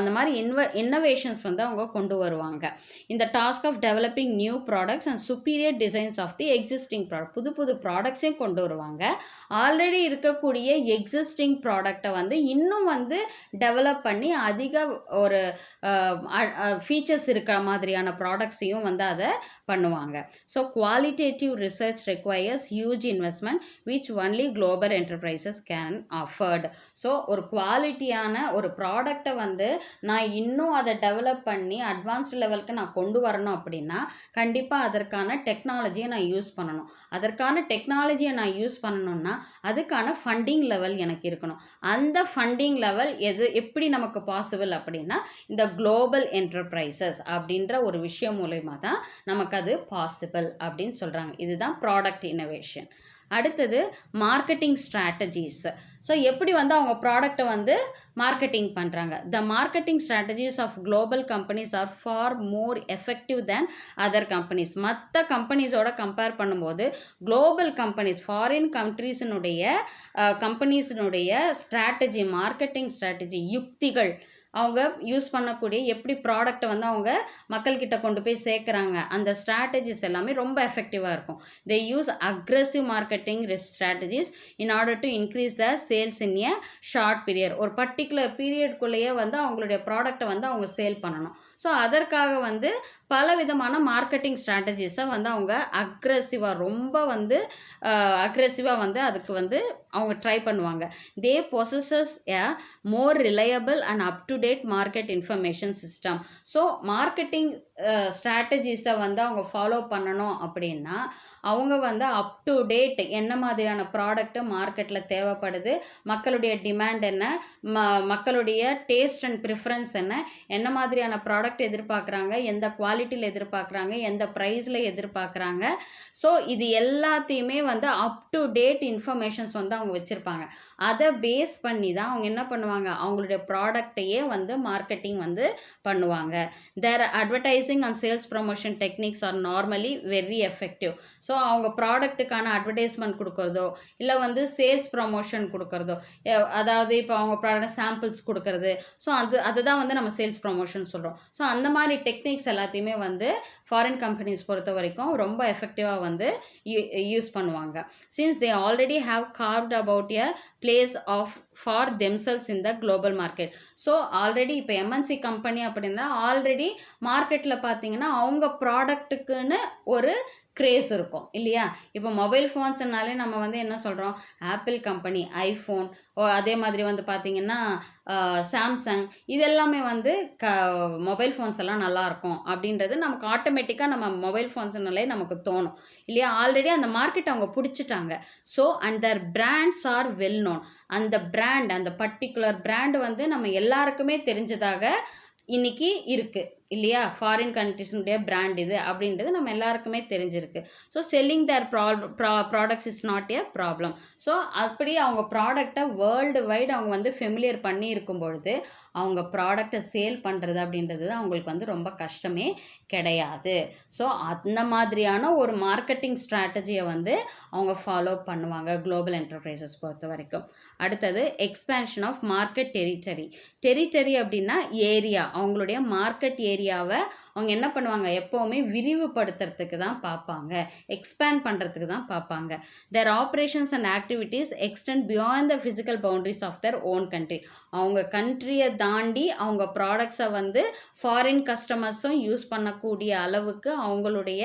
அந்த மாதிரி இன்னோவேஷன்ஸ் வந்து அவங்க கொண்டு வருவாங்க. இந்த task of developing new products and superior designs of the existing product, புது புது ப்ராடக்ட்ஸையும் கொண்டு வருவாங்க. ஆல்ரெடி இருக்கக்கூடிய எக்ஸிஸ்டிங் ப்ராடக்டை வந்து இன்னும் வந்து டெவலப் பண்ணி அதிக ஒரு ஃபீச்சர்ஸ் இருக்கிற மாதிரியான ப்ராடக்ட்ஸையும் வந்து அதை பண்ணுவாங்க. So qualitative research requires huge investment which only global enterprises can afford. So ஒரு குவாலிட்டியான ஒரு ப்ராடக்டை வந்து நான் இன்னும் அதை டெவலப் பண்ணி அட்வான்ஸ்டு லெவலுக்கு நான் கொண்டு வரணும் அப்படின்னா கண்டிப்பாக அதற்கான டெக்னாலஜியை நான் யூஸ் பண்ணணும். அதற்கான டெக்னாலஜியை நான் யூஸ் பண்ணணும்னா அதுக்கான ஃபண்டிங் லெவல் எனக்கு இருக்கணும். அந்த ஃபண்டிங் லெவல் எப்படி நமக்கு பாசிபிள் அப்படின்னா இந்த குளோபல் என்டர்பிரைசஸ் அப்படின்ற ஒரு விஷயம் மூலமா தான் நமக்கு அது பாசிபிள் அப்படின்னு சொல்கிறாங்க. இதுதான் ப்ராடக்ட் இன்னோவேஷன். அடுத்தது மார்க்கெட்டிங் ஸ்ட்ராட்டஜிஸ். ஸோ எப்படி வந்து அவங்க ப்ராடக்டை வந்து மார்க்கெட்டிங் பண்ணுறாங்க. The marketing strategies of global companies are far more effective than other companies. மற்ற கம்பெனிஸோட கம்பேர் பண்ணும்போது குளோபல் கம்பெனிஸ், ஃபாரின் கம்பெனிஸினுடைய ஸ்ட்ராட்டஜி, மார்க்கெட்டிங் ஸ்ட்ராட்டஜி, யுக்திகள், அவங்க யூஸ் பண்ணக்கூடிய எப்படி ப்ராடக்டை வந்து அவங்க மக்கள்கிட்ட கொண்டு போய் சேர்க்குறாங்க, அந்த ஸ்ட்ராட்டஜிஸ் எல்லாமே ரொம்ப எஃபெக்டிவாக இருக்கும். They use aggressive marketing strategies in order to increase the sales in a short period. ஒரு பர்டிகுலர் பீரியட்குள்ளேயே வந்து அவங்களுடைய ப்ராடக்டை வந்து அவங்க சேல் பண்ணணும். ஸோ அதற்காக வந்து பல விதமான மார்க்கெட்டிங் ஸ்ட்ராட்டஜிஸை வந்து அவங்க ரொம்ப வந்து அக்ரெசிவாக வந்து அதுக்கு வந்து அவங்க ட்ரை பண்ணுவாங்க. They possess a more reliable and up to date market information system. So marketing ஸ்ட்ராட்டஜிஸை வந்து அவங்க ஃபாலோ பண்ணணும் அப்படின்னா அவங்க வந்து அப் டு டேட் என்ன மாதிரியான ப்ராடக்ட்டு மார்க்கெட்டில் தேவைப்படுது, மக்களுடைய டிமாண்ட் என்ன, மக்களுடைய டேஸ்ட் அண்ட் ப்ரிஃபரன்ஸ் என்ன மாதிரியான ப்ராடக்ட் எதிர்பார்க்குறாங்க, எந்த குவாலிட்டியில் எதிர்பார்க்குறாங்க, எந்த ப்ரைஸில் எதிர்பார்க்குறாங்க. ஸோ இது எல்லாத்தையுமே வந்து அப் டு டேட் இன்ஃபர்மேஷன்ஸ் வந்து அவங்க வச்சுருப்பாங்க. அதை பேஸ் பண்ணி தான் அவங்க என்ன பண்ணுவாங்க, அவங்களுடைய ப்ராடக்டையே வந்து மார்க்கெட்டிங் வந்து பண்ணுவாங்க. Their advertising and sales promotion techniques are normally very effective. So அவங்க ப்ராடக்ட்டுக்கான அட்வர்டைஸ்மெண்ட் கொடுக்குறதோ இல்லை வந்து சேல்ஸ் ப்ரமோஷன் கொடுக்குறதோ, அதாவது இப்போ அவங்க ப்ராடக்ட் சாம்பிள்ஸ் கொடுக்குறது, ஸோ அதை தான் வந்து நம்ம சேல்ஸ் ப்ரமோஷன் சொல்கிறோம். ஸோ அந்த மாதிரி டெக்னிக்ஸ் எல்லாத்தையுமே வந்து ஃபாரின் கம்பெனிஸ் பொறுத்த வரைக்கும் ரொம்ப எஃபெக்டிவாக வந்து யூஸ் பண்ணுவாங்க. Since they already have carved about a place of for themselves in the global market. So already இப்போ எம்என்சி கம்பெனி அப்படின்னா ஆல்ரெடி மார்க்கெட்டில் பார்த்தீங்கன்னா அவங்க ப்ராடக்ட்டுக்குன்னு ஒரு கிரேஸ் இருக்கும் இல்லையா. இப்போ மொபைல் ஃபோன்ஸ்னாலே நம்ம வந்து என்ன சொல்கிறோம், ஆப்பிள் கம்பெனி, ஐஃபோன், அதே மாதிரி வந்து பார்த்திங்கன்னா சாம்சங், இதெல்லாமே வந்து மொபைல் ஃபோன்ஸ் எல்லாம் நல்லாயிருக்கும் அப்படின்றது நமக்கு ஆட்டோமேட்டிக்காக நம்ம மொபைல் ஃபோன்ஸ்னாலே நமக்கு தோணும் இல்லையா. ஆல்ரெடி அந்த மார்க்கெட் அவங்க பிடிச்சிட்டாங்க. So and their brands are well known. அந்த பிராண்ட், அந்த பர்டிகுலர் பிராண்டு வந்து நம்ம எல்லாருக்குமே தெரிஞ்சதாக இன்னைக்கு இருக்குது இல்லையா. ஃபாரின் கண்ட்ரிஸினுடைய பிராண்ட் இது அப்படின்றது நம்ம எல்லாருக்குமே தெரிஞ்சிருக்கு. So selling there products is not a problem. So அப்படி அவங்க ப்ராடக்டை வேர்ல்டு வைடு அவங்க வந்து ஃபெமிலியர் பண்ணி இருக்கும் பொழுது அவங்க ப்ராடக்டை சேல் பண்ணுறது அப்படின்றது அவங்களுக்கு வந்து ரொம்ப கஷ்டமே கிடையாது. ஸோ அந்த மாதிரியான ஒரு மார்க்கெட்டிங் ஸ்ட்ராட்டஜியை வந்து அவங்க ஃபாலோ பண்ணுவாங்க குளோபல் என்டர்பிரைசஸ் பொறுத்த வரைக்கும். அடுத்தது எக்ஸ்பேன்ஷன் ஆஃப் மார்க்கெட் டெரிட்டரி அப்படின்னா ஏரியா, அவங்களுடைய மார்க்கெட் ஏரியா ஏரியாவை அவங்க என்ன பண்ணுவாங்க, எப்போவுமே விரிவுபடுத்துறதுக்கு தான் பார்ப்பாங்க, எக்ஸ்பேண்ட் பண்ணுறதுக்கு தான் பார்ப்பாங்க. Their operations and activities extend beyond the physical boundaries of their own country. அவங்க கண்ட்ரியை தாண்டி அவங்க ப்ராடக்ட்ஸை வந்து ஃபாரின் கஸ்டமர்ஸும் யூஸ் பண்ணக்கூடிய அளவுக்கு அவங்களுடைய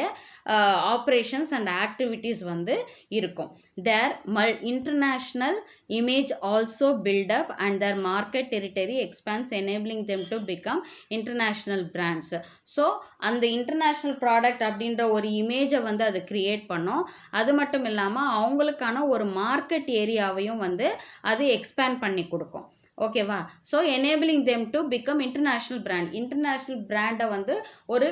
ஆப்ரேஷன்ஸ் அண்ட் ஆக்டிவிட்டீஸ் வந்து இருக்கும். Their international image also build up and their market territory expands enabling them to become international brands. So அந்த இன்டர்நேஷ்னல் ப்ராடக்ட் அப்படின்ற ஒரு இமேஜை வந்து அது கிரியேட் பண்ணும். அது மட்டும் இல்லாமல் அவங்களுக்கான ஒரு மார்க்கெட் ஏரியாவையும் வந்து அது எக்ஸ்பேண்ட் பண்ணி கொடுக்கும். ஓகேவா? So enabling them to become international brand. International பிராண்டை வந்து ஒரு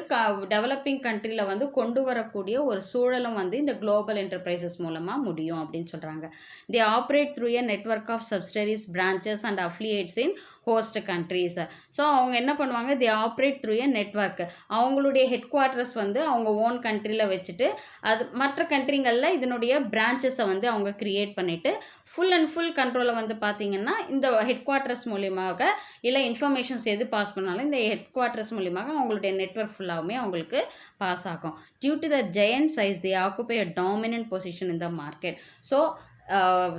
டெவலப்பிங் கண்ட்ரியில் வந்து கொண்டு வரக்கூடிய ஒரு சூழலும் வந்து இந்த குளோபல் என்டர்பிரைசஸ் மூலமாக முடியும் அப்படின்னு சொல்கிறாங்க. They operate through a network of subsidiaries, branches and affiliates in host countries. So அவங்க என்ன பண்ணுவாங்க, they operate through a network. அவங்களுடைய ஹெட் குவார்ட்டர்ஸ் வந்து அவங்க ஓன் கண்ட்ரியில் வச்சுட்டு அது மற்ற கண்ட்ரிங்களில் இதனுடைய பிரான்ச்சஸை வந்து அவங்க கிரியேட் பண்ணிவிட்டு ஃபுல் அண்ட் ஃபுல் கண்ட்ரோலை வந்து பார்த்திங்கன்னா இந்த ஹெட் குவார்ட்டர்ஸ் மூலியமாக இல்லை இன்ஃபர்மேஷன்ஸ் எது பாஸ் பண்ணாலும் இந்த ஹெட் குவார்ட்டர்ஸ் மூலியமாக அவங்களுடைய நெட்வொர்க் ஃபுல்லாகவுமே அவங்களுக்கு பாஸ் ஆகும். Due to the giant size they occupy a dominant position in the market. So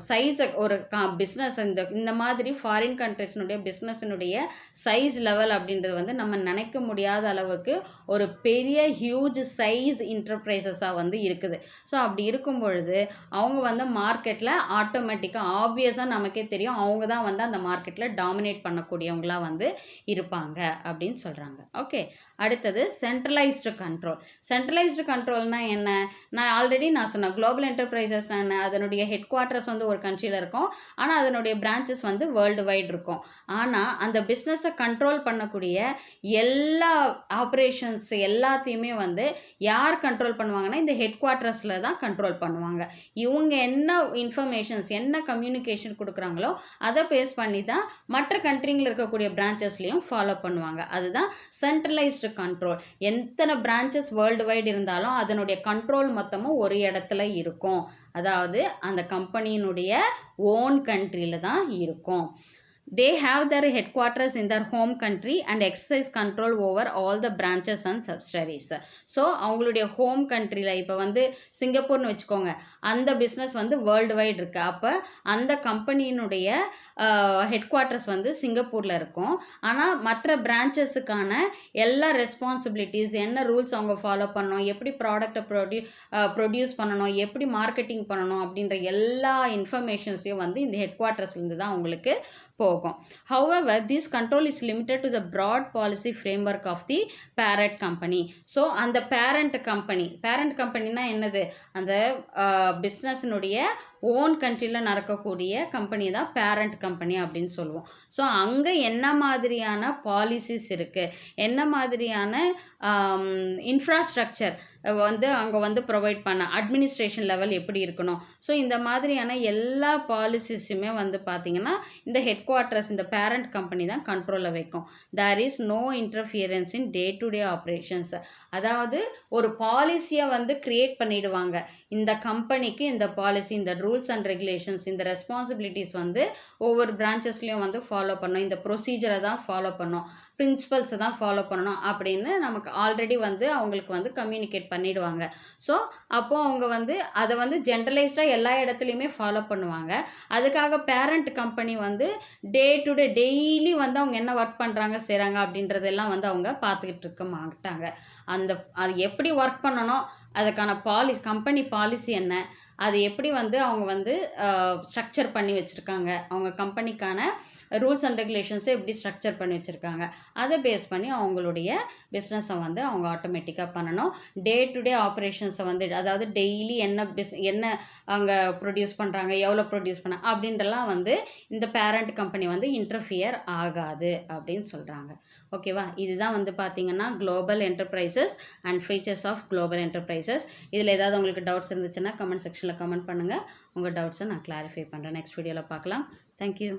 சைஸை ஒரு பிஸ்னஸ் இந்த மாதிரி ஃபாரின் கண்ட்ரிஸினுடைய பிஸ்னஸினுடைய சைஸ் லெவல் அப்படின்றது வந்து நம்ம நினைக்க முடியாத அளவுக்கு ஒரு பெரிய ஹியூஜ் சைஸ் என்டர்பிரைசஸாக வந்து இருக்குது. ஸோ அப்படி இருக்கும் பொழுது அவங்க வந்து மார்க்கெட்டில் ஆட்டோமேட்டிக்காக ஆப்வியஸாக நமக்கே தெரியும் அவங்க தான் வந்து அந்த மார்க்கெட்டில் டாமினேட் பண்ணக்கூடியவங்களாக வந்து இருப்பாங்க அப்படின்னு சொல்கிறாங்க. ஓகே, அடுத்தது சென்ட்ரலைஸ்டு கண்ட்ரோல். சென்ட்ரலைஸ்டு கண்ட்ரோல்னால் என்ன? நான் சொன்னேன் குளோபல் என்டர்பிரைசஸ் அதனுடைய ஹெட் குவார்ட்டர்ஸ் வந்து ஒரு கண்ட்ரியில் இருக்கும், ஆனால் அதனுடைய பிரான்ச்சஸ் வந்து வேர்ல்டு வைட் இருக்கும். ஆனால் அந்த பிஸ்னஸை கண்ட்ரோல் பண்ணக்கூடிய எல்லா ஆப்ரேஷன்ஸ் எல்லாத்தையுமே வந்து யார் கண்ட்ரோல் பண்ணுவாங்கன்னா இந்த ஹெட் குவார்ட்டர்ஸில் தான் கண்ட்ரோல் பண்ணுவாங்க. இவங்க என்ன இன்ஃபர்மேஷன்ஸ் என்ன கம்யூனிகேஷன் கொடுக்குறாங்களோ அதை பேஸ் பண்ணி தான் மற்ற கண்ட்ரிங்களில் இருக்கக்கூடிய பிரான்ச்சஸ்லையும் ஃபாலோ பண்ணுவாங்க. அதுதான் சென்ட்ரலைஸ்டு கண்ட்ரோல். எத்தனை பிரான்ச்சஸ் வேர்ல்டு வைட் இருந்தாலும் அதனுடைய கண்ட்ரோல் மொத்தமும் ஒரு இடத்துல இருக்கும். அதாவது அந்த கம்பெனியினுடைய ஓன் கண்ட்ரியில் தான் இருக்கும். They have their headquarters in their home country and exercise control over all the branches and subsidiaries. So அவங்களுடைய ஹோம் கண்ட்ரியில் இப்போ வந்து சிங்கப்பூர்னு வச்சுக்கோங்க, அந்த பிஸ்னஸ் வந்து வேர்ல்டு வைட் இருக்குது. அப்போ அந்த கம்பெனியினுடைய ஹெட் குவார்ட்டர்ஸ் வந்து சிங்கப்பூரில் இருக்கும். ஆனால் மற்ற பிரான்ச்சஸுக்கான எல்லா ரெஸ்பான்சிபிலிட்டிஸ், என்ன ரூல்ஸ் அவங்க ஃபாலோ பண்ணணும், எப்படி ப்ராடக்டை ப்ரொடியூஸ் பண்ணணும், எப்படி மார்க்கெட்டிங் பண்ணணும் அப்படின்ற எல்லா இன்ஃபர்மேஷன்ஸையும் வந்து இந்த ஹெட் குவார்ட்டர்ஸ்லேருந்து தான் அவங்களுக்கு போகும். However, this control is limited to the broad policy framework of the parent company. So அந்த parent companyனா என்னது? அந்த பிஸ்னஸினுடைய ஓன் கண்ட்ரியில் நடக்கக்கூடிய கம்பெனி தான் பேரண்ட் கம்பெனி அப்படின்னு சொல்லுவோம். ஸோ அங்கே என்ன மாதிரியான பாலிசிஸ் இருக்குது, என்ன மாதிரியான இன்ஃப்ராஸ்ட்ரக்சர் வந்து அங்கே வந்து ப்ரொவைட் பண்ண, அட்மினிஸ்ட்ரேஷன் லெவல் எப்படி இருக்கணும். ஸோ இந்த மாதிரியான எல்லா பாலிசிஸுமே வந்து பார்த்திங்கன்னா இந்த ஹெட் குவார்ட்டர்ஸ் இந்த பேரண்ட் கம்பெனி தான் கண்ட்ரோலில் வைக்கும். There is no interference in day to day operations. அதாவது ஒரு பாலிசியை வந்து கிரியேட் பண்ணிடுவாங்க. இந்த கம்பெனிக்கு இந்த பாலிசி, இந்த ரூல்ஸ் அண்ட் ரெகுலேஷன்ஸ், இந்த ரெஸ்பான்சிபிலிட்டிஸ் வந்து ஒவ்வொரு பிரான்ச்சஸ்லையும் வந்து ஃபாலோ பண்ணணும், இந்த ப்ரொசீஜரை தான் ஃபாலோ பண்ணணும், பிரின்சிபல்ஸை தான் ஃபாலோ பண்ணணும் அப்படின்னு நமக்கு ஆல்ரெடி வந்து அவங்களுக்கு வந்து கம்யூனிகேட் பண்ணிடுவாங்க. ஸோ அப்போது அவங்க வந்து அதை வந்து ஜென்ரலைஸ்டாக எல்லா இடத்துலையுமே ஃபாலோ பண்ணுவாங்க. அதுக்காக பேரண்ட் கம்பெனி வந்து டே டு டே டெய்லி வந்து அவங்க என்ன ஒர்க் பண்ணுறாங்க செய்கிறாங்க அப்படின்றதெல்லாம் வந்து அவங்க பார்த்துக்கிட்டு இருக்க மாட்டாங்க. அது எப்படி ஒர்க் பண்ணணும், அதுக்கான கம்பெனி பாலிசி என்ன, அது எப்படி வந்து அவங்க வந்து ஸ்ட்ரக்சர் பண்ணி வச்சுருக்காங்க, அவங்க கம்பெனிக்கான ரூல்ஸ் அண்ட் ரெகுலேஷன்ஸை எப்படி ஸ்ட்ரக்சர் பண்ணி வச்சுருக்காங்க, அதை பேஸ் பண்ணி அவங்களுடைய பிஸ்னஸை வந்து அவங்க ஆட்டோமேட்டிக்காக பண்ணணும். டே டு டே ஆப்ரேஷன்ஸை வந்து அதாவது டெய்லி என்ன அவங்க ப்ரொடியூஸ் பண்ணுறாங்க, எவ்வளோ ப்ரொடியூஸ் பண்ண அப்படின்றலாம் வந்து இந்த பேரண்ட் கம்பெனி வந்து இன்டர்ஃபியர் ஆகாது அப்படின்னு சொல்கிறாங்க. ஓகேவா? இதுதான் வந்து பார்த்திங்கன்னா global enterprises and features of global enterprises. இதில் ஏதாவது உங்களுக்கு டவுட்ஸ் இருந்துச்சுன்னா கமெண்ட் செக்ஷனில் கமெண்ட் பண்ணுங்கள். உங்கள் டவுட்ஸை நான் கிளாரிஃபை பண்ணுறேன். நெக்ஸ்ட் வீடியோவில் பார்க்கலாம். தேங்க்யூ.